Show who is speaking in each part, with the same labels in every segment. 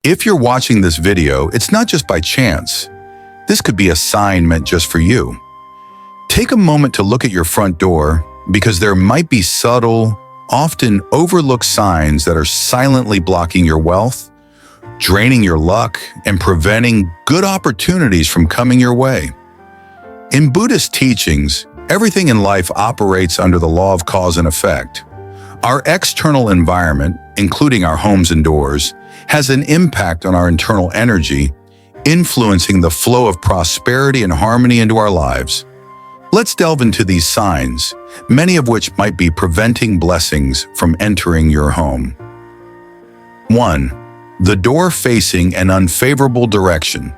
Speaker 1: If you're watching this video, it's not just by chance. This could be a sign meant just for you. Take a moment to look at your front door because there might be subtle, often overlooked signs that are silently blocking your wealth, draining your luck, and preventing good opportunities from coming your way. In Buddhist teachings, everything in life operates under the law of cause and effect. Our external environment, including our homes and doors, has an impact on our internal energy, influencing the flow of prosperity and harmony into our lives. Let's delve into these signs, many of which might be preventing blessings from entering your home. 1. The door facing an unfavorable direction,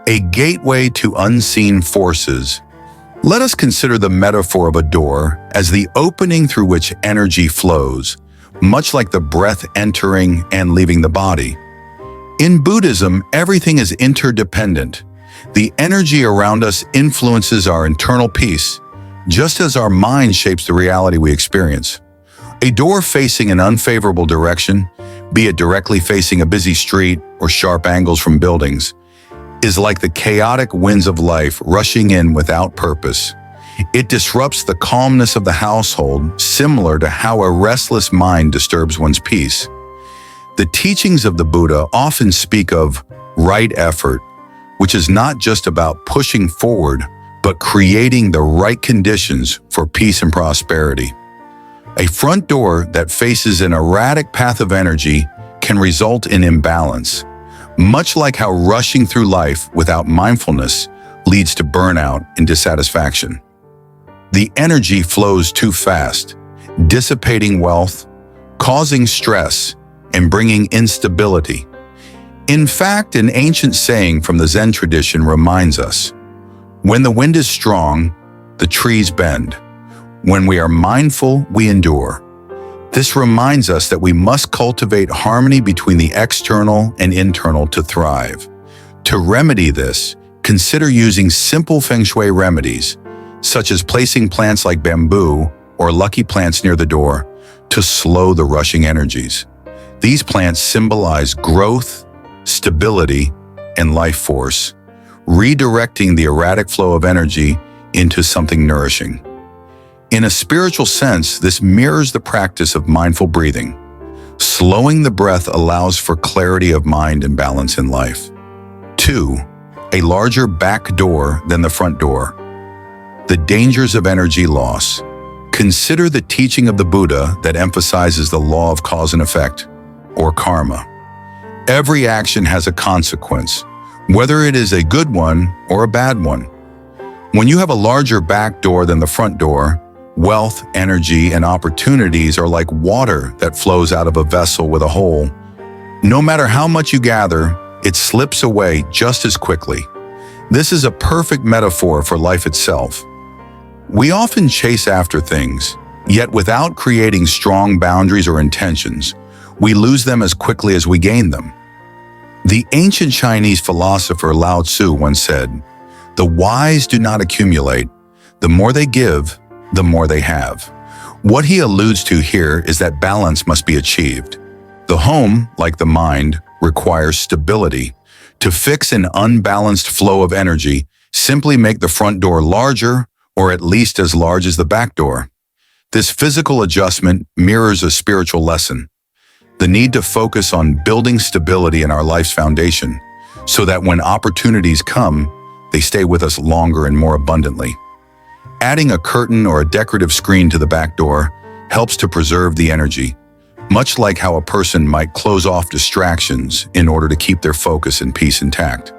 Speaker 1: a gateway to unseen forces. Let us consider the metaphor of a door as the opening through which energy flows, much like the breath entering and leaving the body. In Buddhism, everything is interdependent. The energy around us influences our internal peace, just as our mind shapes the reality we experience. A door facing an unfavorable direction, be it directly facing a busy street or sharp angles from buildings, is like the chaotic winds of life rushing in without purpose. It disrupts the calmness of the household, similar to how a restless mind disturbs one's peace. The teachings of the Buddha often speak of right effort, which is not just about pushing forward, but creating the right conditions for peace and prosperity. A front door that faces an erratic path of energy can result in imbalance, much like how rushing through life without mindfulness leads to burnout and dissatisfaction. The energy flows too fast, dissipating wealth, causing stress, and bringing instability. In fact, an ancient saying from the Zen tradition reminds us, when the wind is strong, the trees bend. When we are mindful, we endure. This reminds us that we must cultivate harmony between the external and internal to thrive. To remedy this, consider using simple Feng Shui remedies, such as placing plants like bamboo or lucky plants near the door to slow the rushing energies. These plants symbolize growth, stability, and life force, redirecting the erratic flow of energy into something nourishing. In a spiritual sense, this mirrors the practice of mindful breathing. Slowing the breath allows for clarity of mind and balance in life. 2. A larger back door than the front door. The dangers of energy loss. Consider the teaching of the Buddha that emphasizes the law of cause and effect, or karma. Every action has a consequence, whether it is a good one or a bad one. When you have a larger back door than the front door, wealth, energy, and opportunities are like water that flows out of a vessel with a hole. No matter how much you gather, it slips away just as quickly. This is a perfect metaphor for life itself. We often chase after things, yet without creating strong boundaries or intentions, we lose them as quickly as we gain them. The ancient Chinese philosopher Lao Tzu once said, "The wise do not accumulate. The more they give, the more they have." What he alludes to here is that balance must be achieved. The home, like the mind, requires stability. To fix an unbalanced flow of energy, simply make the front door larger or at least as large as the back door. This physical adjustment mirrors a spiritual lesson. The need to focus on building stability in our life's foundation so that when opportunities come, they stay with us longer and more abundantly. Adding a curtain or a decorative screen to the back door helps to preserve the energy, much like how a person might close off distractions in order to keep their focus and peace intact.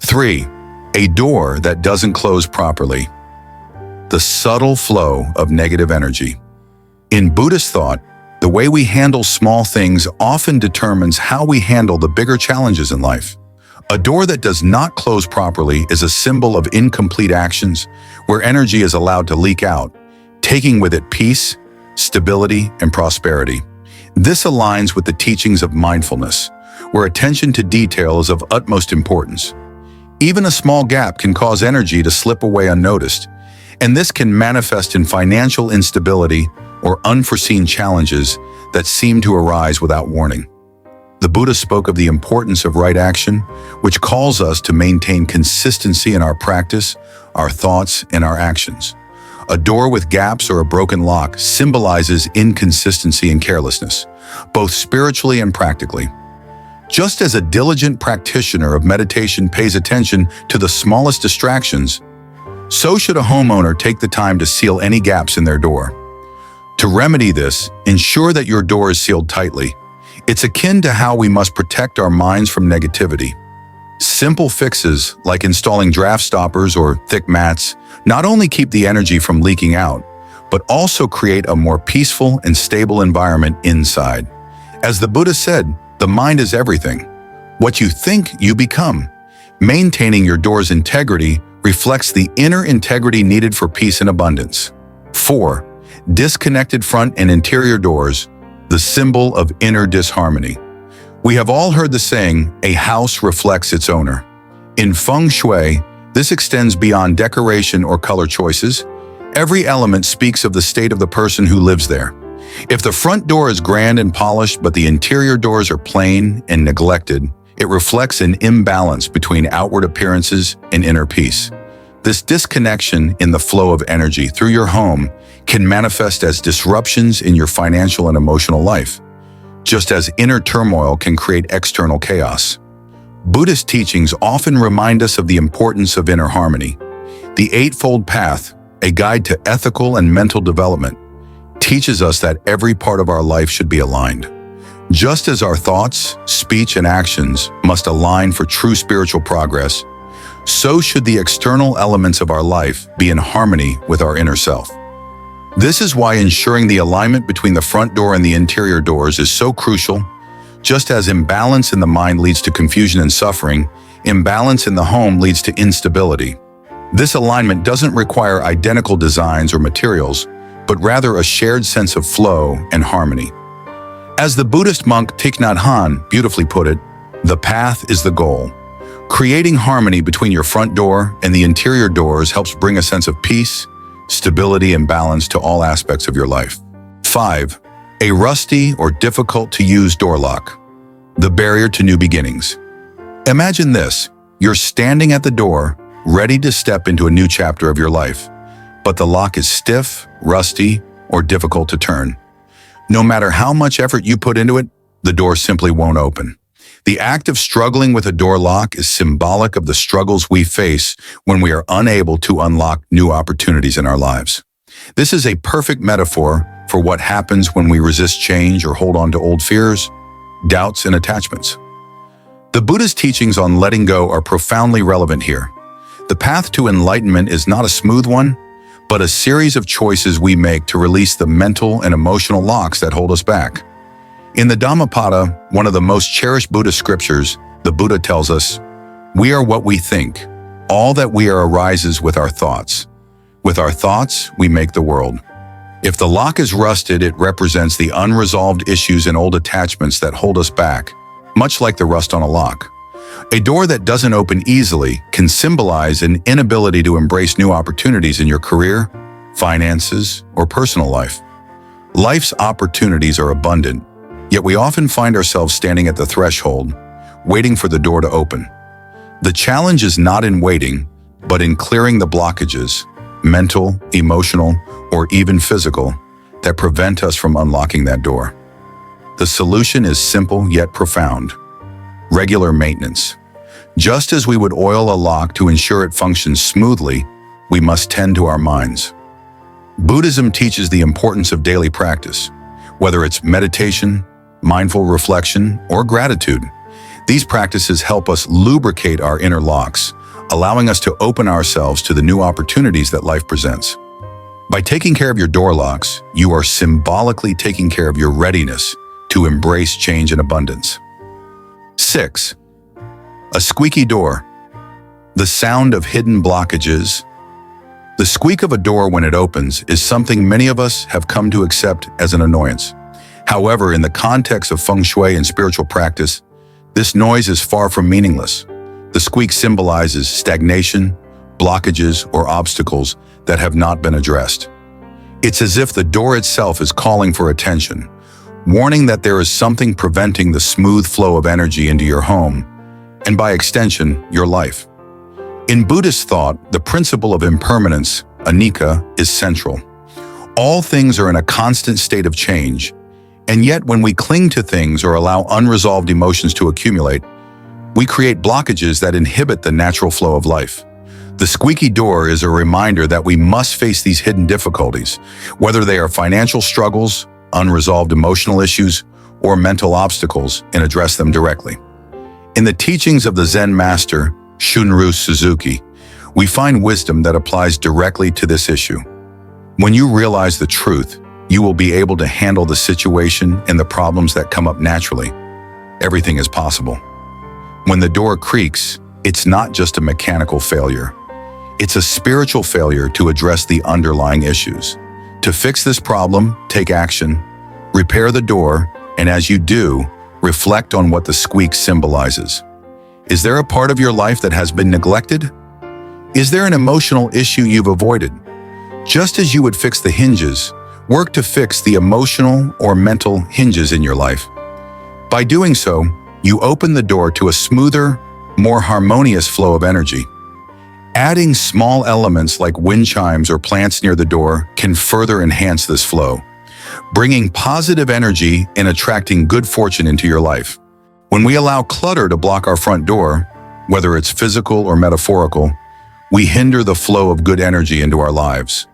Speaker 1: 3. A door that doesn't close properly. The subtle flow of negative energy. In Buddhist thought, the way we handle small things often determines how we handle the bigger challenges in life. A door that does not close properly is a symbol of incomplete actions, where energy is allowed to leak out, taking with it peace, stability, and prosperity. This aligns with the teachings of mindfulness, where attention to detail is of utmost importance. Even a small gap can cause energy to slip away unnoticed, and this can manifest in financial instability or unforeseen challenges that seem to arise without warning. The Buddha spoke of the importance of right action, which calls us to maintain consistency in our practice, our thoughts, and our actions. A door with gaps or a broken lock symbolizes inconsistency and carelessness, both spiritually and practically. Just as a diligent practitioner of meditation pays attention to the smallest distractions, so should a homeowner take the time to seal any gaps in their door. To remedy this, ensure that your door is sealed tightly. It's akin to how we must protect our minds from negativity. Simple fixes, like installing draft stoppers or thick mats, not only keep the energy from leaking out, but also create a more peaceful and stable environment inside. As the Buddha said, the mind is everything. What you think, you become. Maintaining your door's integrity reflects the inner integrity needed for peace and abundance. 4. Disconnected front and interior doors, the symbol of inner disharmony. We have all heard the saying, a house reflects its owner. In Feng Shui, this extends beyond decoration or color choices. Every element speaks of the state of the person who lives there. If the front door is grand and polished, but the interior doors are plain and neglected, it reflects an imbalance between outward appearances and inner peace. This disconnection in the flow of energy through your home can manifest as disruptions in your financial and emotional life, just as inner turmoil can create external chaos. Buddhist teachings often remind us of the importance of inner harmony. The Eightfold Path, a guide to ethical and mental development, teaches us that every part of our life should be aligned. Just as our thoughts, speech, and actions must align for true spiritual progress, so should the external elements of our life be in harmony with our inner self. This is why ensuring the alignment between the front door and the interior doors is so crucial. Just as imbalance in the mind leads to confusion and suffering, imbalance in the home leads to instability. This alignment doesn't require identical designs or materials, but rather a shared sense of flow and harmony. As the Buddhist monk Thich Nhat Hanh beautifully put it, the path is the goal. Creating harmony between your front door and the interior doors helps bring a sense of peace, stability, and balance to all aspects of your life. 5. A rusty or difficult-to-use door lock. The barrier to new beginnings. Imagine this. You're standing at the door, ready to step into a new chapter of your life, but the lock is stiff, rusty, or difficult to turn. No matter how much effort you put into it, the door simply won't open. The act of struggling with a door lock is symbolic of the struggles we face when we are unable to unlock new opportunities in our lives. This is a perfect metaphor for what happens when we resist change or hold on to old fears, doubts, and attachments. The Buddha's teachings on letting go are profoundly relevant here. The path to enlightenment is not a smooth one, but a series of choices we make to release the mental and emotional locks that hold us back. In the Dhammapada, one of the most cherished Buddhist scriptures, the Buddha tells us, "We are what we think. All that we are arises with our thoughts. With our thoughts, we make the world." If the lock is rusted, it represents the unresolved issues and old attachments that hold us back, much like the rust on a lock. A door that doesn't open easily can symbolize an inability to embrace new opportunities in your career, finances, or personal life. Life's opportunities are abundant, yet we often find ourselves standing at the threshold, waiting for the door to open. The challenge is not in waiting, but in clearing the blockages, mental, emotional, or even physical, that prevent us from unlocking that door. The solution is simple yet profound. Regular maintenance. Just as we would oil a lock to ensure it functions smoothly, we must tend to our minds. Buddhism teaches the importance of daily practice, whether it's meditation, mindful reflection, or gratitude. These practices help us lubricate our inner locks, allowing us to open ourselves to the new opportunities that life presents. By taking care of your door locks, you are symbolically taking care of your readiness to embrace change and abundance. 6. A squeaky door. The sound of hidden blockages. The squeak of a door when it opens is something many of us have come to accept as an annoyance. However, in the context of Feng Shui and spiritual practice, this noise is far from meaningless. The squeak symbolizes stagnation, blockages, or obstacles that have not been addressed. It's as if the door itself is calling for attention, warning that there is something preventing the smooth flow of energy into your home, and by extension, your life. In Buddhist thought, the principle of impermanence, anicca, is central. All things are in a constant state of change, and yet when we cling to things or allow unresolved emotions to accumulate, we create blockages that inhibit the natural flow of life. The squeaky door is a reminder that we must face these hidden difficulties, whether they are financial struggles, unresolved emotional issues, or mental obstacles, and address them directly. In the teachings of the Zen master, Shunryu Suzuki, we find wisdom that applies directly to this issue. When you realize the truth, you will be able to handle the situation and the problems that come up naturally. Everything is possible. When the door creaks, it's not just a mechanical failure. It's a spiritual failure to address the underlying issues. To fix this problem, take action, repair the door, and as you do, reflect on what the squeak symbolizes. Is there a part of your life that has been neglected? Is there an emotional issue you've avoided? Just as you would fix the hinges, work to fix the emotional or mental hinges in your life. By doing so, you open the door to a smoother, more harmonious flow of energy. Adding small elements like wind chimes or plants near the door can further enhance this flow, bringing positive energy and attracting good fortune into your life. When we allow clutter to block our front door, whether it's physical or metaphorical, we hinder the flow of good energy into our lives.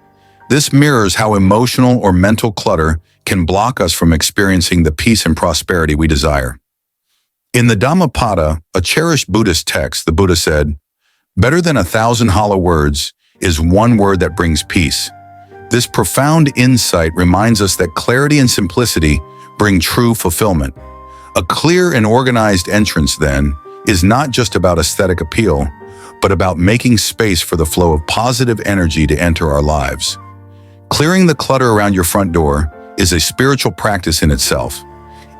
Speaker 1: This mirrors how emotional or mental clutter can block us from experiencing the peace and prosperity we desire. In the Dhammapada, a cherished Buddhist text, the Buddha said, "Better than 1,000 hollow words is one word that brings peace." This profound insight reminds us that clarity and simplicity bring true fulfillment. A clear and organized entrance, then, is not just about aesthetic appeal, but about making space for the flow of positive energy to enter our lives. Clearing the clutter around your front door is a spiritual practice in itself.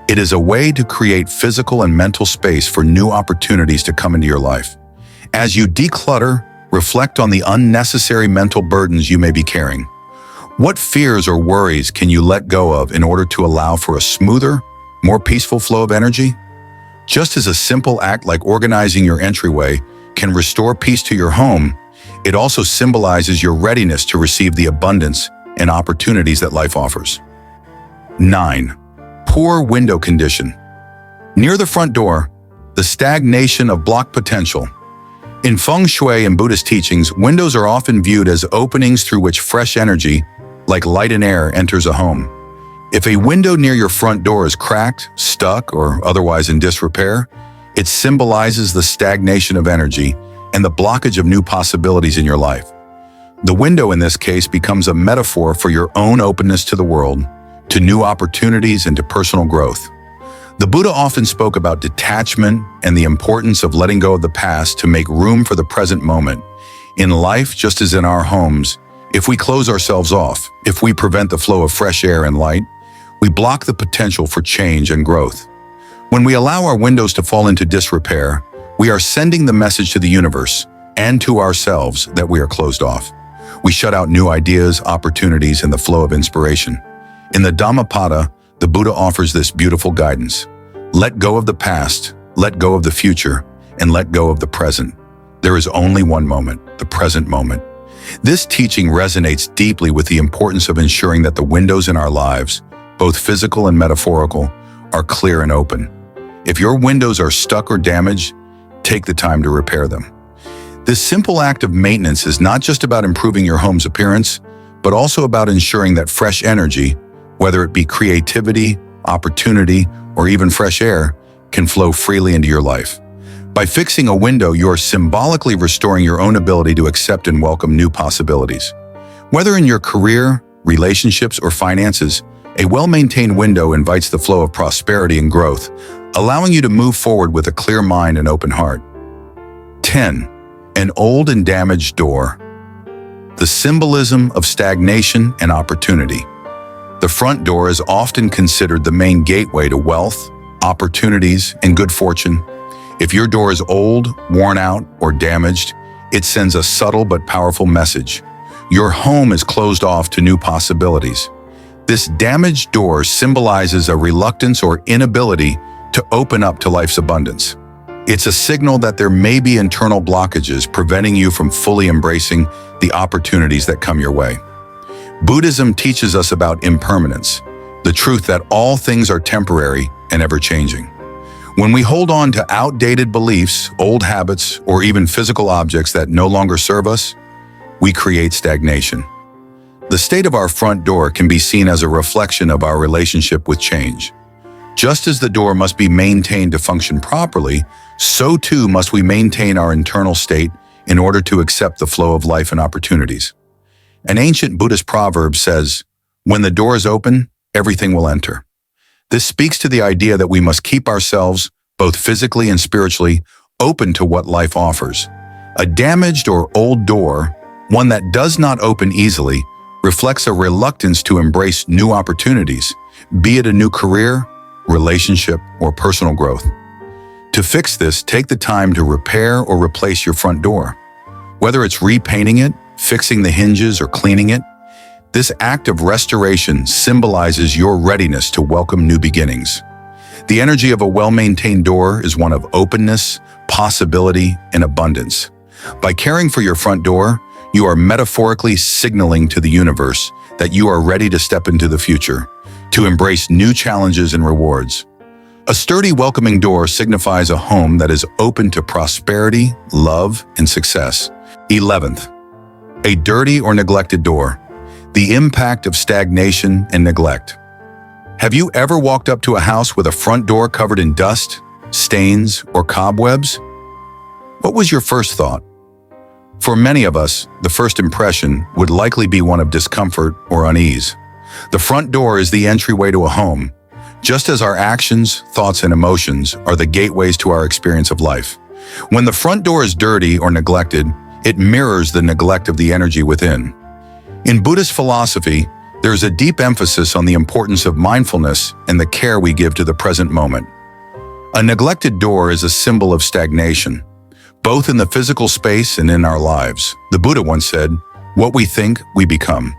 Speaker 1: It is a way to create physical and mental space for new opportunities to come into your life. As you declutter, reflect on the unnecessary mental burdens you may be carrying. What fears or worries can you let go of in order to allow for a smoother, more peaceful flow of energy? Just as a simple act like organizing your entryway can restore peace to your home, it also symbolizes your readiness to receive the abundance and opportunities that life offers. 9. Poor window condition. Near the front door, the stagnation of blocked potential. In Feng Shui and Buddhist teachings, windows are often viewed as openings through which fresh energy, like light and air, enters a home. If a window near your front door is cracked, stuck, or otherwise in disrepair, it symbolizes the stagnation of energy and the blockage of new possibilities in your life. The window in this case becomes a metaphor for your own openness to the world, to new opportunities, and to personal growth. The Buddha often spoke about detachment and the importance of letting go of the past to make room for the present moment. In life, just as in our homes, if we close ourselves off, if we prevent the flow of fresh air and light, we block the potential for change and growth. When we allow our windows to fall into disrepair, we are sending the message to the universe and to ourselves that we are closed off. We shut out new ideas, opportunities, and the flow of inspiration. In the Dhammapada, the Buddha offers this beautiful guidance. Let go of the past, let go of the future, and let go of the present. There is only one moment, the present moment. This teaching resonates deeply with the importance of ensuring that the windows in our lives, both physical and metaphorical, are clear and open. If your windows are stuck or damaged, take the time to repair them. This simple act of maintenance is not just about improving your home's appearance, but also about ensuring that fresh energy, whether it be creativity, opportunity, or even fresh air, can flow freely into your life. By fixing a window, you are symbolically restoring your own ability to accept and welcome new possibilities. Whether in your career, relationships, or finances, a well-maintained window invites the flow of prosperity and growth, allowing you to move forward with a clear mind and open heart. 10. An old and damaged door. The symbolism of stagnation and opportunity. The front door is often considered the main gateway to wealth, opportunities, and good fortune. If your door is old, worn out, or damaged, it sends a subtle but powerful message. Your home is closed off to new possibilities. This damaged door symbolizes a reluctance or inability to open up to life's abundance. It's a signal that there may be internal blockages preventing you from fully embracing the opportunities that come your way. Buddhism teaches us about impermanence, the truth that all things are temporary and ever-changing. When we hold on to outdated beliefs, old habits, or even physical objects that no longer serve us, we create stagnation. The state of our front door can be seen as a reflection of our relationship with change. Just as the door must be maintained to function properly, so too must we maintain our internal state in order to accept the flow of life and opportunities. An ancient Buddhist proverb says, "When the door is open, everything will enter." This speaks to the idea that we must keep ourselves, both physically and spiritually, open to what life offers. A damaged or old door, one that does not open easily, reflects a reluctance to embrace new opportunities, be it a new career, relationship, or personal growth. To fix this, take the time to repair or replace your front door. Whether it's repainting it, fixing the hinges, or cleaning it, this act of restoration symbolizes your readiness to welcome new beginnings. The energy of a well-maintained door is one of openness, possibility, and abundance. By caring for your front door, you are metaphorically signaling to the universe that you are ready to step into the future, to embrace new challenges and rewards. A sturdy, welcoming door signifies a home that is open to prosperity, love, and success. 11th, a dirty or neglected door. The impact of stagnation and neglect. Have you ever walked up to a house with a front door covered in dust, stains, or cobwebs? What was your first thought? For many of us, the first impression would likely be one of discomfort or unease. The front door is the entryway to a home, just as our actions, thoughts, and emotions are the gateways to our experience of life. When the front door is dirty or neglected, it mirrors the neglect of the energy within. In Buddhist philosophy, there is a deep emphasis on the importance of mindfulness and the care we give to the present moment. A neglected door is a symbol of stagnation, both in the physical space and in our lives. The Buddha once said, "What we think, we become."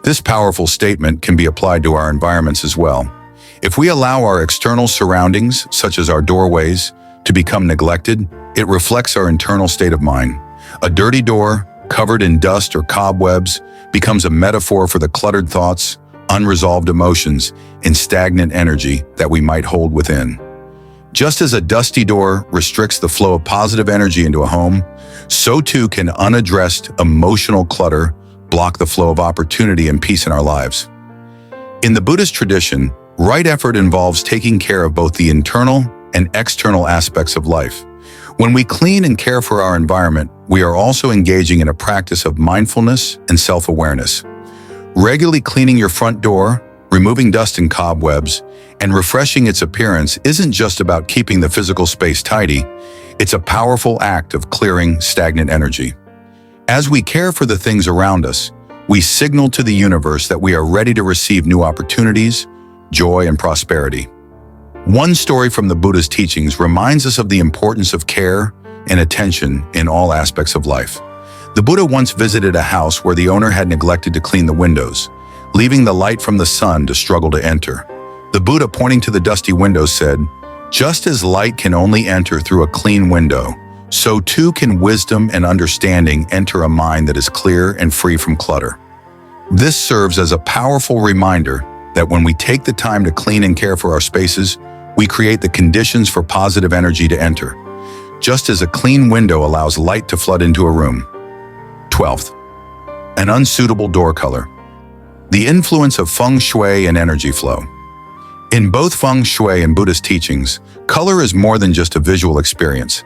Speaker 1: This powerful statement can be applied to our environments as well. If we allow our external surroundings, such as our doorways, to become neglected, it reflects our internal state of mind. A dirty door, covered in dust or cobwebs, becomes a metaphor for the cluttered thoughts, unresolved emotions, and stagnant energy that we might hold within. Just as a dusty door restricts the flow of positive energy into a home, so too can unaddressed emotional clutter block the flow of opportunity and peace in our lives. In the Buddhist tradition, right effort involves taking care of both the internal and external aspects of life. When we clean and care for our environment, we are also engaging in a practice of mindfulness and self-awareness. Regularly cleaning your front door, removing dust and cobwebs, and refreshing its appearance isn't just about keeping the physical space tidy, it's a powerful act of clearing stagnant energy. As we care for the things around us, we signal to the universe that we are ready to receive new opportunities, joy, and prosperity. One story from the Buddha's teachings reminds us of the importance of care and attention in all aspects of life. The Buddha once visited a house where the owner had neglected to clean the windows, leaving the light from the sun to struggle to enter. The Buddha, pointing to the dusty windows, said, "Just as light can only enter through a clean window, so too can wisdom and understanding enter a mind that is clear and free from clutter." This serves as a powerful reminder that when we take the time to clean and care for our spaces, we create the conditions for positive energy to enter, just as a clean window allows light to flood into a room. 12th, an unsuitable door color. The influence of Feng Shui and energy flow. In both Feng Shui and Buddhist teachings, color is more than just a visual experience.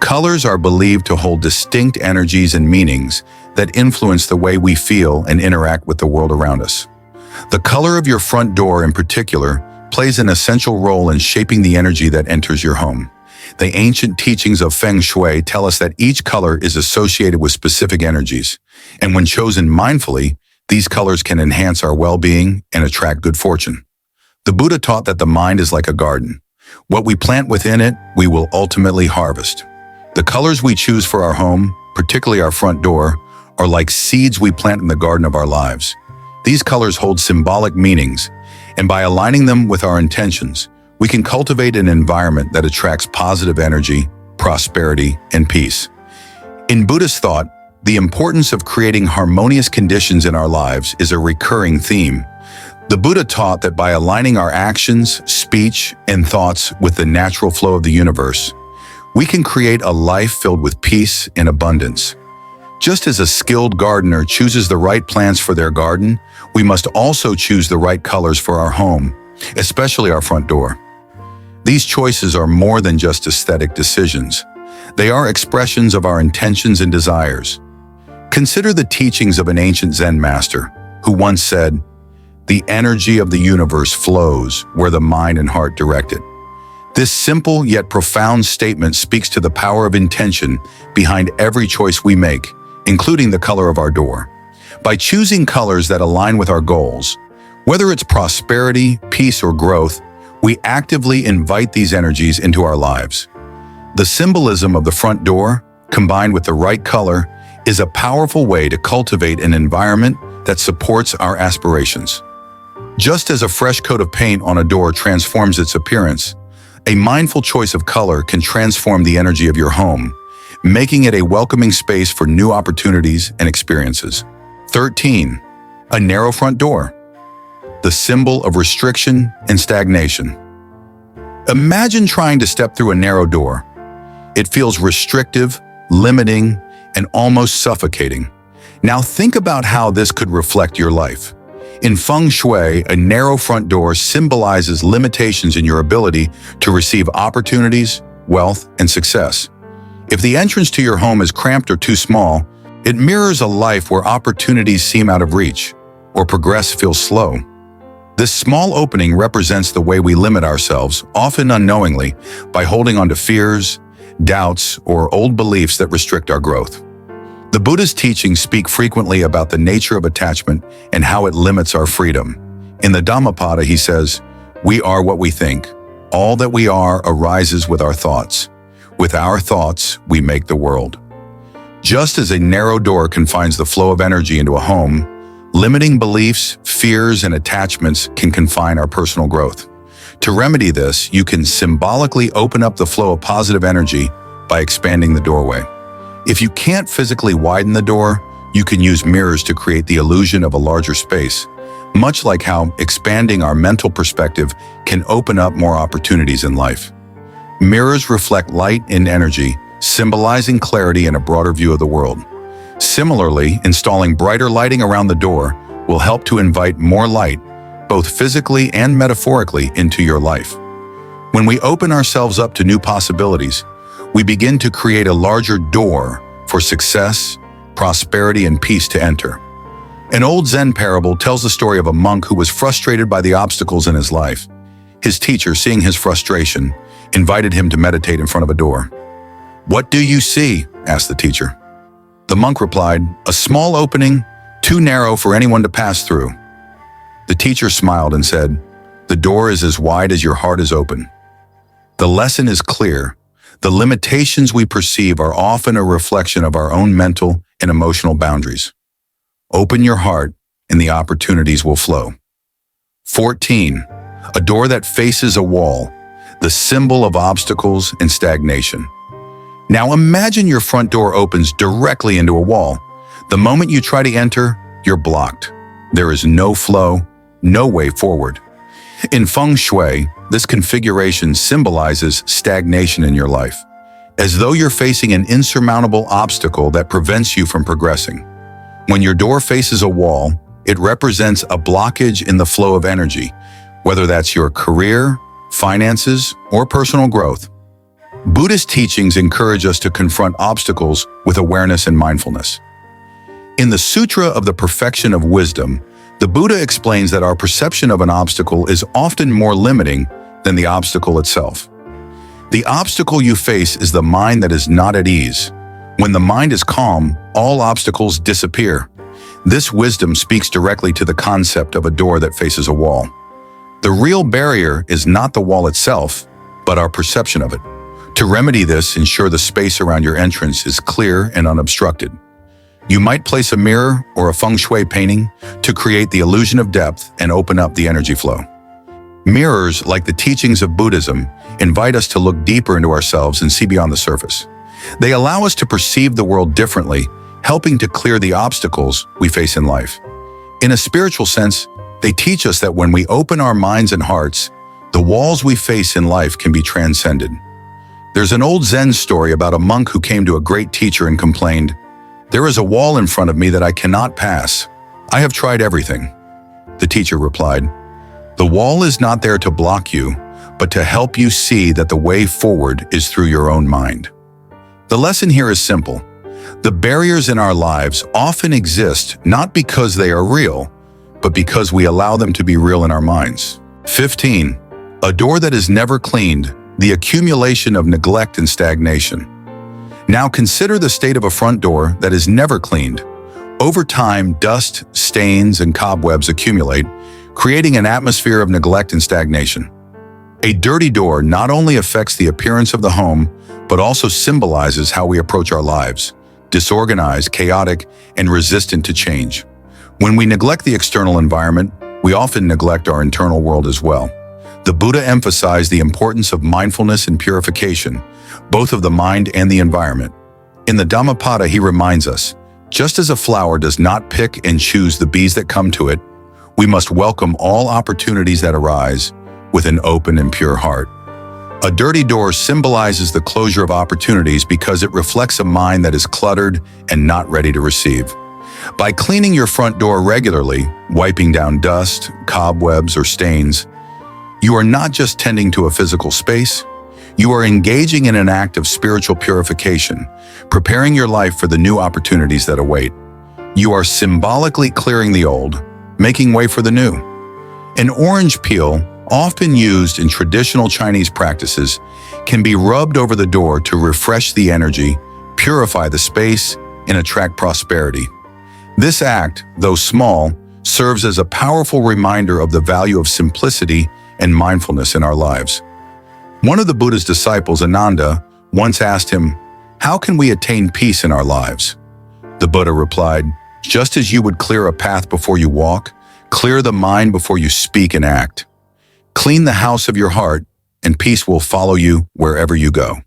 Speaker 1: Colors are believed to hold distinct energies and meanings that influence the way we feel and interact with the world around us. The color of your front door in particular plays an essential role in shaping the energy that enters your home. The ancient teachings of Feng Shui tell us that each color is associated with specific energies, and when chosen mindfully, these colors can enhance our well-being and attract good fortune. The Buddha taught that the mind is like a garden. What we plant within it, we will ultimately harvest. The colors we choose for our home, particularly our front door, are like seeds we plant in the garden of our lives. These colors hold symbolic meanings, and by aligning them with our intentions, we can cultivate an environment that attracts positive energy, prosperity, and peace. In Buddhist thought, the importance of creating harmonious conditions in our lives is a recurring theme. The Buddha taught that by aligning our actions, speech, and thoughts with the natural flow of the universe, we can create a life filled with peace and abundance. Just as a skilled gardener chooses the right plants for their garden, we must also choose the right colors for our home, especially our front door. These choices are more than just aesthetic decisions. They are expressions of our intentions and desires. Consider the teachings of an ancient Zen master who once said, "The energy of the universe flows where the mind and heart direct it." This simple yet profound statement speaks to the power of intention behind every choice we make, including the color of our door. By choosing colors that align with our goals, whether it's prosperity, peace, or growth, we actively invite these energies into our lives. The symbolism of the front door, combined with the right color, is a powerful way to cultivate an environment that supports our aspirations. Just as a fresh coat of paint on a door transforms its appearance, a mindful choice of color can transform the energy of your home, making it a welcoming space for new opportunities and experiences. 13. A narrow front door, the symbol of restriction and stagnation. Imagine trying to step through a narrow door. It feels restrictive, limiting, and almost suffocating. Now think about how this could reflect your life. In Feng Shui, a narrow front door symbolizes limitations in your ability to receive opportunities, wealth, and success. If the entrance to your home is cramped or too small, it mirrors a life where opportunities seem out of reach, or progress feels slow. This small opening represents the way we limit ourselves, often unknowingly, by holding on to fears, doubts, or old beliefs that restrict our growth. The Buddhist teachings speak frequently about the nature of attachment and how it limits our freedom. In the Dhammapada, he says, "We are what we think. All that we are arises with our thoughts. With our thoughts, we make the world." Just as a narrow door confines the flow of energy into a home, limiting beliefs, fears, and attachments can confine our personal growth. To remedy this, you can symbolically open up the flow of positive energy by expanding the doorway. If you can't physically widen the door, you can use mirrors to create the illusion of a larger space, much like how expanding our mental perspective can open up more opportunities in life. Mirrors reflect light and energy, symbolizing clarity and a broader view of the world. Similarly, installing brighter lighting around the door will help to invite more light, both physically and metaphorically, into your life. When we open ourselves up to new possibilities, we begin to create a larger door for success, prosperity, and peace to enter. An old Zen parable tells the story of a monk who was frustrated by the obstacles in his life. His teacher, seeing his frustration, invited him to meditate in front of a door. "What do you see?" asked the teacher. The monk replied, "A small opening, too narrow for anyone to pass through." The teacher smiled and said, "The door is as wide as your heart is open." The lesson is clear. The limitations we perceive are often a reflection of our own mental and emotional boundaries. Open your heart and the opportunities will flow. 14. A door that faces a wall, the symbol of obstacles and stagnation. Now imagine your front door opens directly into a wall. The moment you try to enter, you're blocked. There is no flow, no way forward. In Feng Shui, this configuration symbolizes stagnation in your life, as though you're facing an insurmountable obstacle that prevents you from progressing. When your door faces a wall, it represents a blockage in the flow of energy, whether that's your career, finances, or personal growth. Buddhist teachings encourage us to confront obstacles with awareness and mindfulness. In the Sutra of the Perfection of Wisdom, the Buddha explains that our perception of an obstacle is often more limiting than the obstacle itself. The obstacle you face is the mind that is not at ease. When the mind is calm, all obstacles disappear. This wisdom speaks directly to the concept of a door that faces a wall. The real barrier is not the wall itself, but our perception of it. To remedy this, ensure the space around your entrance is clear and unobstructed. You might place a mirror or a Feng Shui painting to create the illusion of depth and open up the energy flow. Mirrors, like the teachings of Buddhism, invite us to look deeper into ourselves and see beyond the surface. They allow us to perceive the world differently, helping to clear the obstacles we face in life. In a spiritual sense, they teach us that when we open our minds and hearts, the walls we face in life can be transcended. There's an old Zen story about a monk who came to a great teacher and complained, "There is a wall in front of me that I cannot pass. I have tried everything." The teacher replied, "The wall is not there to block you, but to help you see that the way forward is through your own mind." The lesson here is simple. The barriers in our lives often exist not because they are real, but because we allow them to be real in our minds. 15. A door that is never cleaned, the accumulation of neglect and stagnation. Now consider the state of a front door that is never cleaned. Over time, dust, stains, and cobwebs accumulate, creating an atmosphere of neglect and stagnation. A dirty door not only affects the appearance of the home, but also symbolizes how we approach our lives, disorganized, chaotic, and resistant to change. When we neglect the external environment, we often neglect our internal world as well. The Buddha emphasized the importance of mindfulness and purification, both of the mind and the environment. In the Dhammapada, he reminds us, just as a flower does not pick and choose the bees that come to it, we must welcome all opportunities that arise with an open and pure heart. A dirty door symbolizes the closure of opportunities because it reflects a mind that is cluttered and not ready to receive. By cleaning your front door regularly, wiping down dust, cobwebs, or stains, you are not just tending to a physical space, you are engaging in an act of spiritual purification, preparing your life for the new opportunities that await. You are symbolically clearing the old, making way for the new. An orange peel, often used in traditional Chinese practices, can be rubbed over the door to refresh the energy, purify the space, and attract prosperity. This act, though small, serves as a powerful reminder of the value of simplicity and mindfulness in our lives. One of the Buddha's disciples, Ananda, once asked him, "How can we attain peace in our lives?" The Buddha replied, "Just as you would clear a path before you walk, clear the mind before you speak and act. Clean the house of your heart, and peace will follow you wherever you go."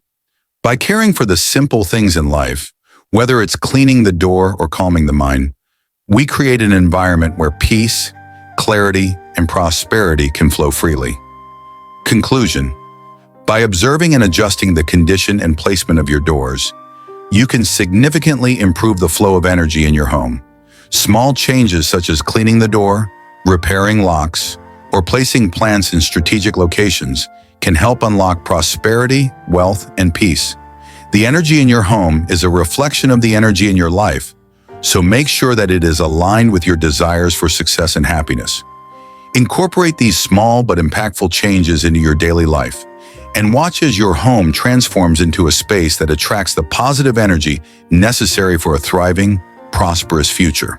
Speaker 1: By caring for the simple things in life, whether it's cleaning the door or calming the mind, we create an environment where peace, clarity, and prosperity can flow freely. Conclusion: by observing and adjusting the condition and placement of your doors, you can significantly improve the flow of energy in your home. Small changes such as cleaning the door, repairing locks, or placing plants in strategic locations can help unlock prosperity, wealth, and peace. The energy in your home is a reflection of the energy in your life, so make sure that it is aligned with your desires for success and happiness. Incorporate these small but impactful changes into your daily life, and watch as your home transforms into a space that attracts the positive energy necessary for a thriving, prosperous future.